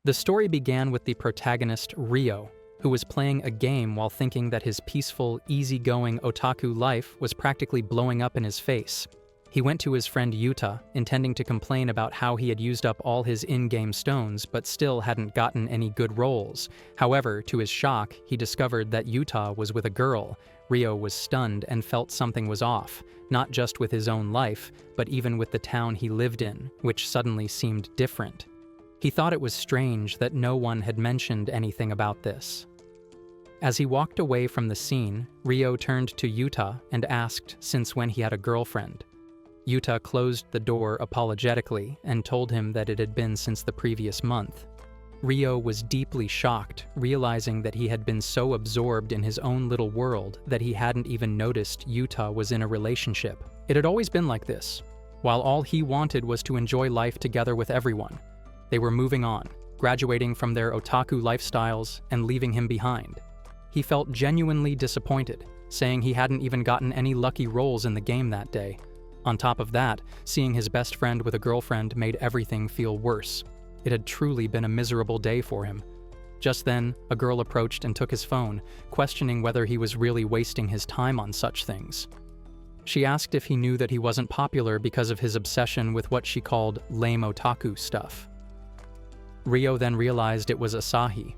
The story began with the protagonist, Ryo, who was playing a game while thinking that his peaceful, easygoing otaku life was practically blowing up in his face. He went to his friend Yuta, intending to complain about how he had used up all his in-game stones but still hadn't gotten any good rolls. However, to his shock, he discovered that Yuta was with a girl. Ryo was stunned and felt something was off, not just with his own life, but even with the town he lived in, which suddenly seemed different. He thought it was strange that no one had mentioned anything about this. As he walked away from the scene, Ryo turned to Yuta and asked since when he had a girlfriend. Yuta closed the door apologetically and told him that it had been since the previous month. Ryo was deeply shocked, realizing that he had been so absorbed in his own little world that he hadn't even noticed Yuta was in a relationship. It had always been like this, while all he wanted was to enjoy life together with everyone. They were moving on, graduating from their otaku lifestyles and leaving him behind. He felt genuinely disappointed, saying he hadn't even gotten any lucky rolls in the game that day. On top of that, seeing his best friend with a girlfriend made everything feel worse. It had truly been a miserable day for him. Just then, a girl approached and took his phone, questioning whether he was really wasting his time on such things. She asked if he knew that he wasn't popular because of his obsession with what she called lame otaku stuff. Ryo then realized it was Asahi.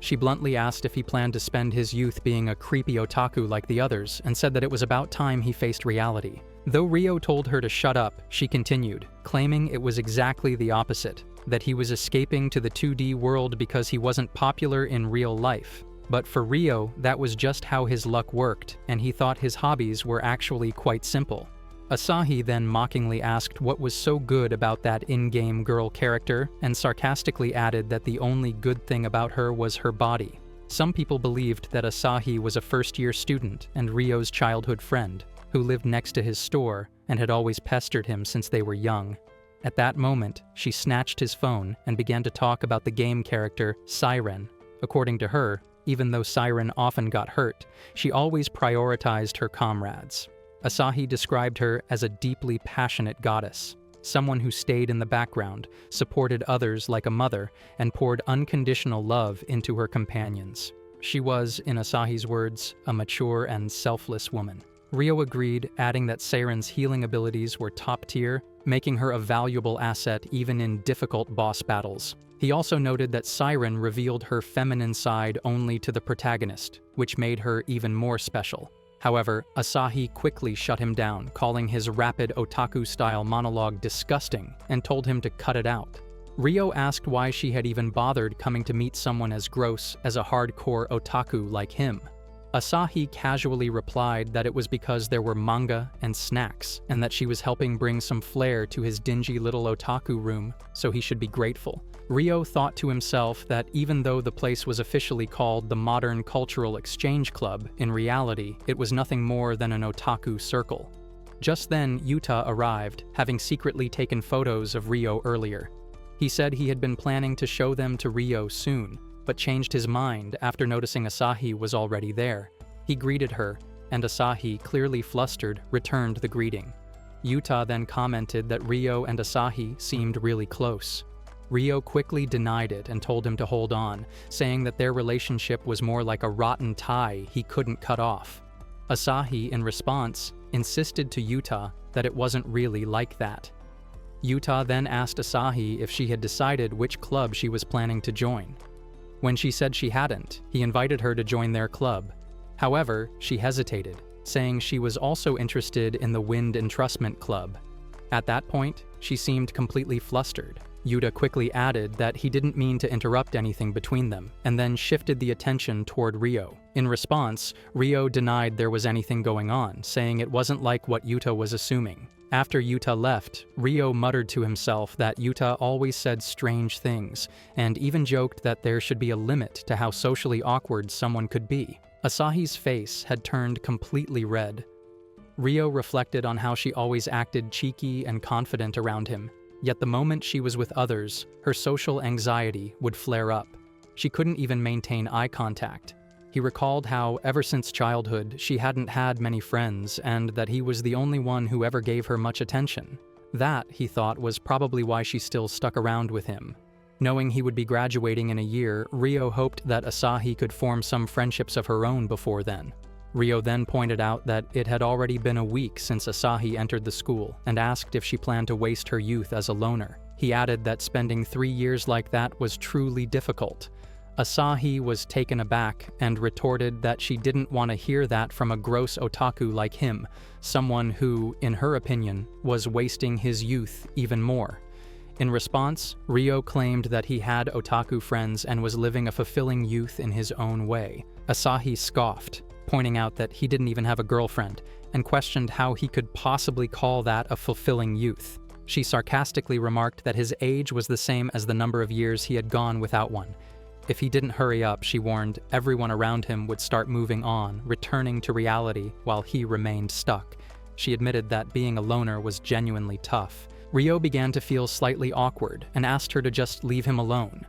She bluntly asked if he planned to spend his youth being a creepy otaku like the others and said that it was about time he faced reality. Though Ryo told her to shut up, she continued, claiming it was exactly the opposite, that he was escaping to the 2D world because he wasn't popular in real life. But for Ryo, that was just how his luck worked, and he thought his hobbies were actually quite simple. Asahi then mockingly asked what was so good about that in-game girl character and sarcastically added that the only good thing about her was her body. Some people believed that Asahi was a first-year student and Ryo's childhood friend, who lived next to his store and had always pestered him since they were young. At that moment, she snatched his phone and began to talk about the game character Siren. According to her, even though Siren often got hurt, she always prioritized her comrades. Asahi described her as a deeply passionate goddess, someone who stayed in the background, supported others like a mother, and poured unconditional love into her companions. She was, in Asahi's words, a mature and selfless woman. Ryo agreed, adding that Siren's healing abilities were top tier, making her a valuable asset even in difficult boss battles. He also noted that Siren revealed her feminine side only to the protagonist, which made her even more special. However, Asahi quickly shut him down, calling his rapid otaku-style monologue disgusting and told him to cut it out. Ryo asked why she had even bothered coming to meet someone as gross as a hardcore otaku like him. Asahi casually replied that it was because there were manga and snacks, and that she was helping bring some flair to his dingy little otaku room, so he should be grateful. Ryo thought to himself that even though the place was officially called the Modern Cultural Exchange Club, in reality, it was nothing more than an otaku circle. Just then, Yuta arrived, having secretly taken photos of Ryo earlier. He said he had been planning to show them to Ryo soon, but changed his mind after noticing Asahi was already there. He greeted her, and Asahi, clearly flustered, returned the greeting. Yuta then commented that Ryo and Asahi seemed really close. Ryo quickly denied it and told him to hold on, saying that their relationship was more like a rotten tie he couldn't cut off. Asahi, in response, insisted to Yuta that it wasn't really like that. Yuta then asked Asahi if she had decided which club she was planning to join. When she said she hadn't, he invited her to join their club. However, she hesitated, saying she was also interested in the Wind Entrustment Club. At that point, she seemed completely flustered. Yuta quickly added that he didn't mean to interrupt anything between them, and then shifted the attention toward Ryo. In response, Ryo denied there was anything going on, saying it wasn't like what Yuta was assuming. After Yuta left, Ryo muttered to himself that Yuta always said strange things, and even joked that there should be a limit to how socially awkward someone could be. Asahi's face had turned completely red. Ryo reflected on how she always acted cheeky and confident around him. Yet the moment she was with others, her social anxiety would flare up. She couldn't even maintain eye contact. He recalled how, ever since childhood, she hadn't had many friends and that he was the only one who ever gave her much attention. That, he thought, was probably why she still stuck around with him. Knowing he would be graduating in a year, Rio hoped that Asahi could form some friendships of her own before then. Rio then pointed out that it had already been a week since Asahi entered the school and asked if she planned to waste her youth as a loner. He added that spending 3 years like that was truly difficult. Asahi was taken aback and retorted that she didn't want to hear that from a gross otaku like him, someone who, in her opinion, was wasting his youth even more. In response, Rio claimed that he had otaku friends and was living a fulfilling youth in his own way. Asahi scoffed, pointing out that he didn't even have a girlfriend, and questioned how he could possibly call that a fulfilling youth. She sarcastically remarked that his age was the same as the number of years he had gone without one. If he didn't hurry up, she warned, everyone around him would start moving on, returning to reality while he remained stuck. She admitted that being a loner was genuinely tough. Rio began to feel slightly awkward and asked her to just leave him alone.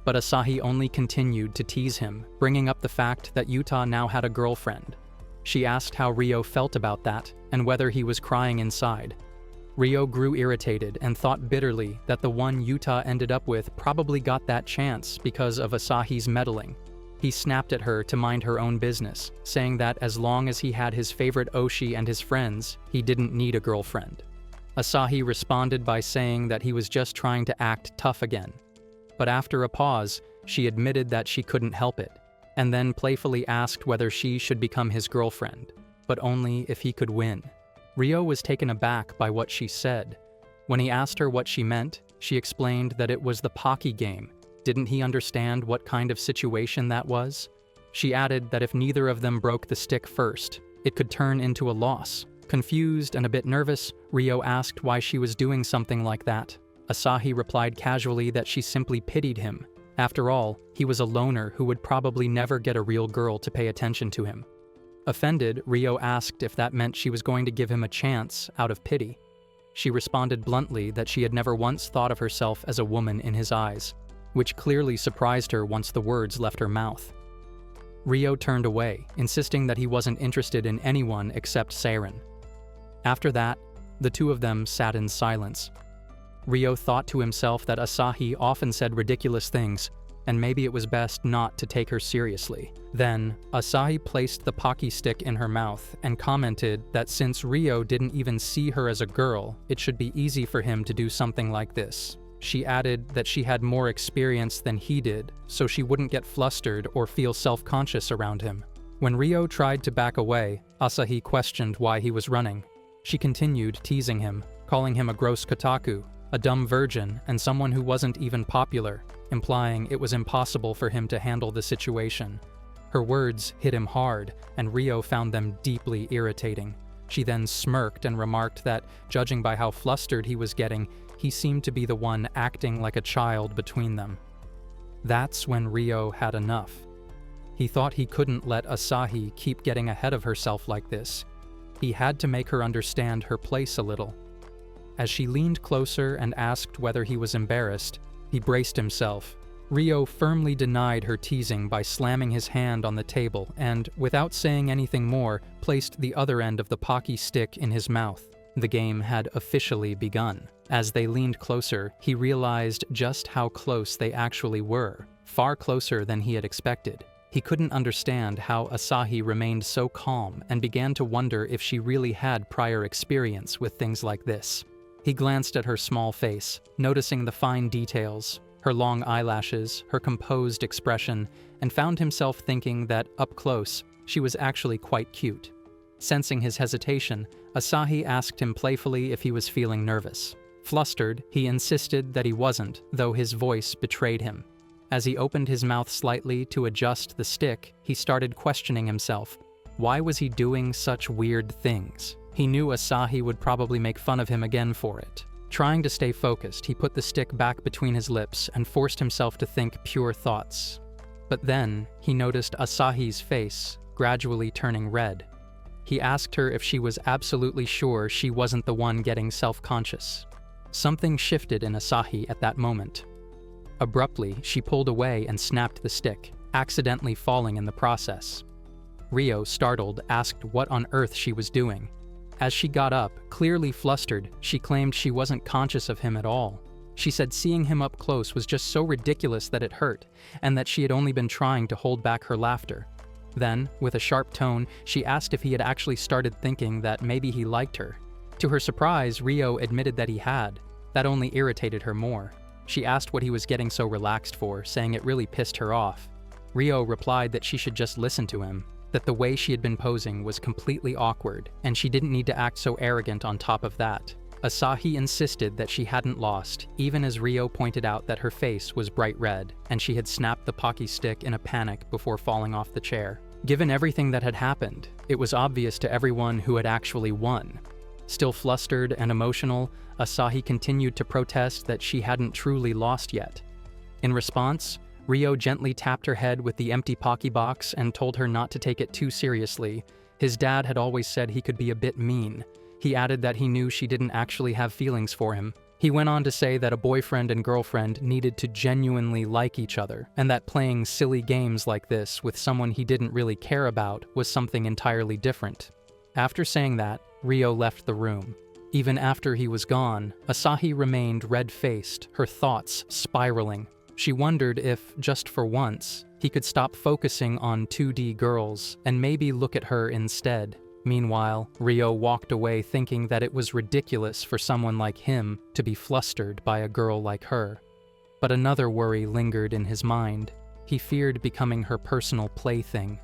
But Asahi only continued to tease him, bringing up the fact that Yuta now had a girlfriend. She asked how Rio felt about that and whether he was crying inside. Rio grew irritated and thought bitterly that the one Yuta ended up with probably got that chance because of Asahi's meddling. He snapped at her to mind her own business, saying that as long as he had his favorite Oshi and his friends, he didn't need a girlfriend. Asahi responded by saying that he was just trying to act tough again. But after a pause, she admitted that she couldn't help it, and then playfully asked whether she should become his girlfriend, but only if he could win. Rio was taken aback by what she said. When he asked her what she meant, she explained that it was the pocky game. Didn't he understand what kind of situation that was? She added that if neither of them broke the stick first, it could turn into a loss. Confused and a bit nervous, Rio asked why she was doing something like that. Asahi replied casually that she simply pitied him. After all, he was a loner who would probably never get a real girl to pay attention to him. Offended, Rio asked if that meant she was going to give him a chance out of pity. She responded bluntly that she had never once thought of herself as a woman in his eyes, which clearly surprised her once the words left her mouth. Rio turned away, insisting that he wasn't interested in anyone except Seiren. After that, the two of them sat in silence. Rio thought to himself that Asahi often said ridiculous things, and maybe it was best not to take her seriously. Then, Asahi placed the pocky stick in her mouth and commented that since Rio didn't even see her as a girl, it should be easy for him to do something like this. She added that she had more experience than he did, so she wouldn't get flustered or feel self-conscious around him. When Rio tried to back away, Asahi questioned why he was running. She continued teasing him, calling him a gross kotaku, a dumb virgin, and someone who wasn't even popular, implying it was impossible for him to handle the situation. Her words hit him hard, and Rio found them deeply irritating. She then smirked and remarked that, judging by how flustered he was getting, he seemed to be the one acting like a child between them. That's when Rio had enough. He thought he couldn't let Asahi keep getting ahead of herself like this. He had to make her understand her place a little. As she leaned closer and asked whether he was embarrassed, he braced himself. Rio firmly denied her teasing by slamming his hand on the table and, without saying anything more, placed the other end of the pocky stick in his mouth. The game had officially begun. As they leaned closer, he realized just how close they actually were, far closer than he had expected. He couldn't understand how Asahi remained so calm and began to wonder if she really had prior experience with things like this. He glanced at her small face, noticing the fine details, her long eyelashes, her composed expression, and found himself thinking that, up close, she was actually quite cute. Sensing his hesitation, Asahi asked him playfully if he was feeling nervous. Flustered, he insisted that he wasn't, though his voice betrayed him. As he opened his mouth slightly to adjust the stick, he started questioning himself. Why was he doing such weird things? He knew Asahi would probably make fun of him again for it. Trying to stay focused, he put the stick back between his lips and forced himself to think pure thoughts. But then, he noticed Asahi's face gradually turning red. He asked her if she was absolutely sure she wasn't the one getting self-conscious. Something shifted in Asahi at that moment. Abruptly, she pulled away and snapped the stick, accidentally falling in the process. Rio, startled, asked what on earth she was doing. As she got up, clearly flustered, she claimed she wasn't conscious of him at all. She said seeing him up close was just so ridiculous that it hurt, and that she had only been trying to hold back her laughter. Then, with a sharp tone, she asked if he had actually started thinking that maybe he liked her. To her surprise, Rio admitted that he had. That only irritated her more. She asked what he was getting so relaxed for, saying it really pissed her off. Rio replied that she should just listen to him, that the way she had been posing was completely awkward, and she didn't need to act so arrogant on top of that. Asahi insisted that she hadn't lost, even as Rio pointed out that her face was bright red, and she had snapped the pocky stick in a panic before falling off the chair. Given everything that had happened, it was obvious to everyone who had actually won. Still flustered and emotional, Asahi continued to protest that she hadn't truly lost yet. In response, Rio gently tapped her head with the empty pocky box and told her not to take it too seriously. His dad had always said he could be a bit mean. He added that he knew she didn't actually have feelings for him. He went on to say that a boyfriend and girlfriend needed to genuinely like each other, and that playing silly games like this with someone he didn't really care about was something entirely different. After saying that, Rio left the room. Even after he was gone, Asahi remained red-faced, her thoughts spiraling. She wondered if, just for once, he could stop focusing on 2D girls and maybe look at her instead. Meanwhile, Rio walked away thinking that it was ridiculous for someone like him to be flustered by a girl like her. But another worry lingered in his mind. He feared becoming her personal plaything.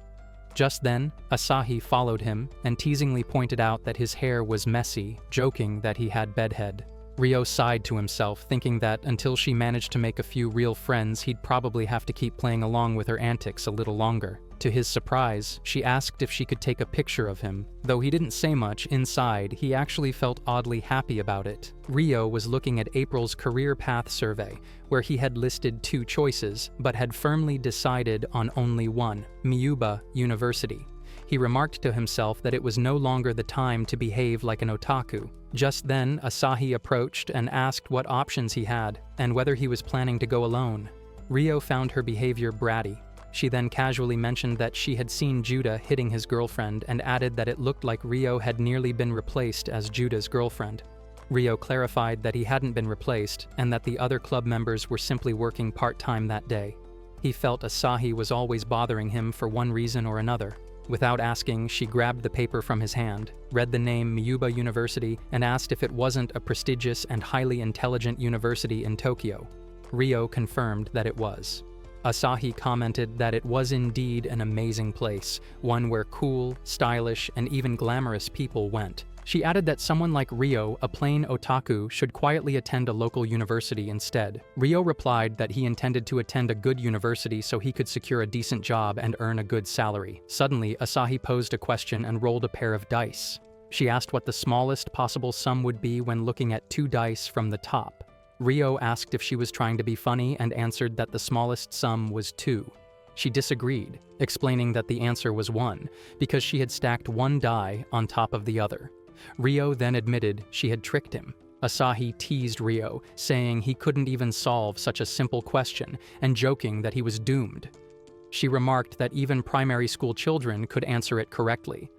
Just then, Asahi followed him and teasingly pointed out that his hair was messy, joking that he had bedhead. Rio sighed to himself, thinking that until she managed to make a few real friends, he'd probably have to keep playing along with her antics a little longer. To his surprise, she asked if she could take a picture of him. Though he didn't say much, inside, he actually felt oddly happy about it. Rio was looking at April's career path survey, where he had listed 2 choices, but had firmly decided on only one, Miyuba University. He remarked to himself that it was no longer the time to behave like an otaku. Just then, Asahi approached and asked what options he had, and whether he was planning to go alone. Rio found her behavior bratty. She then casually mentioned that she had seen Judah hitting his girlfriend and added that it looked like Rio had nearly been replaced as Judah's girlfriend. Rio clarified that he hadn't been replaced and that the other club members were simply working part-time that day. He felt Asahi was always bothering him for one reason or another. Without asking, she grabbed the paper from his hand, read the name Miyuba University, and asked if it wasn't a prestigious and highly intelligent university in Tokyo. Rio confirmed that it was. Asahi commented that it was indeed an amazing place, one where cool, stylish, and even glamorous people went. She added that someone like Rio, a plain otaku, should quietly attend a local university instead. Rio replied that he intended to attend a good university so he could secure a decent job and earn a good salary. Suddenly, Asahi posed a question and rolled a pair of dice. She asked what the smallest possible sum would be when looking at 2 dice from the top. Rio asked if she was trying to be funny and answered that the smallest sum was 2. She disagreed, explaining that the answer was 1, because she had stacked 1 die on top of the other. Rio then admitted she had tricked him. Asahi teased Rio, saying he couldn't even solve such a simple question, and joking that he was doomed. She remarked that even primary school children could answer it correctly.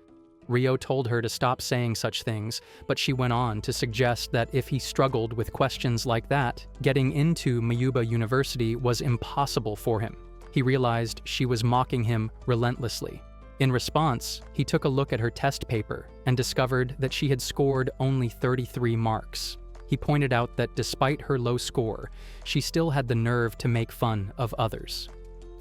Rio told her to stop saying such things, but she went on to suggest that if he struggled with questions like that, getting into Miyuba University was impossible for him. He realized she was mocking him relentlessly. In response, he took a look at her test paper and discovered that she had scored only 33 marks. He pointed out that despite her low score, she still had the nerve to make fun of others.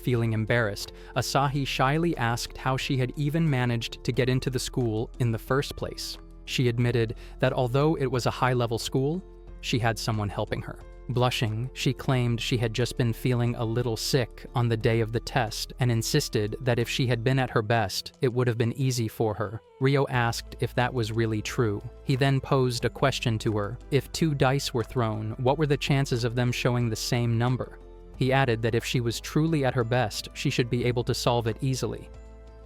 Feeling embarrassed, Asahi shyly asked how she had even managed to get into the school in the first place. She admitted that although it was a high-level school, she had someone helping her. Blushing, she claimed she had just been feeling a little sick on the day of the test and insisted that if she had been at her best, it would have been easy for her. Rio asked if that was really true. He then posed a question to her. If 2 dice were thrown, what were the chances of them showing the same number? He added that if she was truly at her best, she should be able to solve it easily.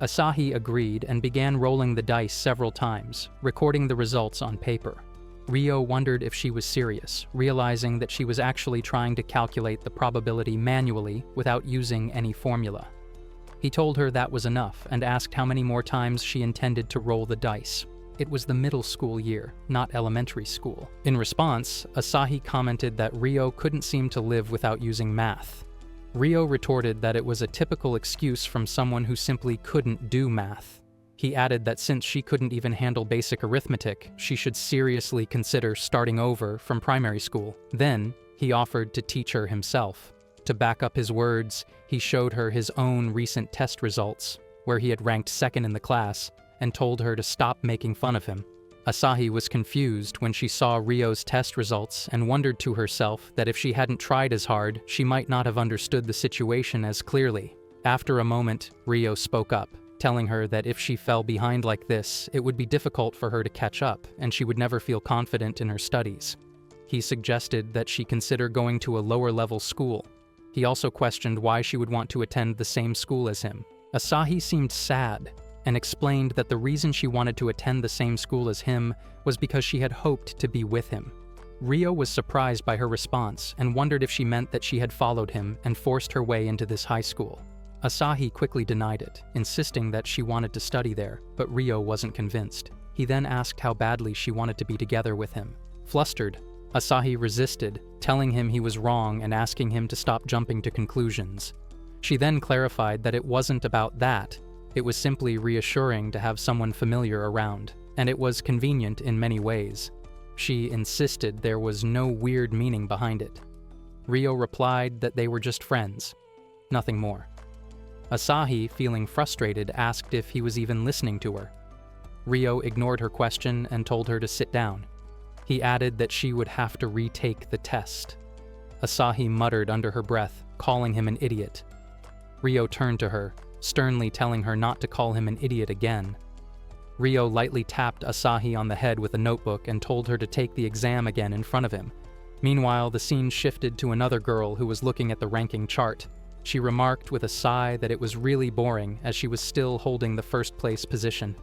Asahi agreed and began rolling the dice several times, recording the results on paper. Rio wondered if she was serious, realizing that she was actually trying to calculate the probability manually without using any formula. He told her that was enough and asked how many more times she intended to roll the dice. it was the middle school year, not elementary school. In response, Asahi commented that Rio couldn't seem to live without using math. Rio retorted that it was a typical excuse from someone who simply couldn't do math. He added that since she couldn't even handle basic arithmetic, she should seriously consider starting over from primary school. Then, he offered to teach her himself. To back up his words, he showed her his own recent test results, where he had ranked second in the class, and told her to stop making fun of him. Asahi was confused when she saw Rio's test results and wondered to herself that if she hadn't tried as hard, she might not have understood the situation as clearly. After a moment, Rio spoke up, telling her that if she fell behind like this, it would be difficult for her to catch up, and she would never feel confident in her studies. He suggested that she consider going to a lower-level school. He also questioned why she would want to attend the same school as him. Asahi seemed sad, and explained that the reason she wanted to attend the same school as him was because she had hoped to be with him. Rio was surprised by her response and wondered if she meant that she had followed him and forced her way into this high school. Asahi quickly denied it, insisting that she wanted to study there, but Rio wasn't convinced. He then asked how badly she wanted to be together with him. Flustered, Asahi resisted, telling him he was wrong and asking him to stop jumping to conclusions. She then clarified that it wasn't about that. It was simply reassuring to have someone familiar around, and it was convenient in many ways. She insisted there was no weird meaning behind it. Rio replied that they were just friends, nothing more. Asahi, feeling frustrated, asked if he was even listening to her. Rio ignored her question and told her to sit down. He added that she would have to retake the test. Asahi muttered under her breath, calling him an idiot. Rio turned to her, sternly telling her not to call him an idiot again. Rio lightly tapped Asahi on the head with a notebook and told her to take the exam again in front of him. Meanwhile, the scene shifted to another girl who was looking at the ranking chart. She remarked with a sigh that it was really boring as she was still holding the first place position.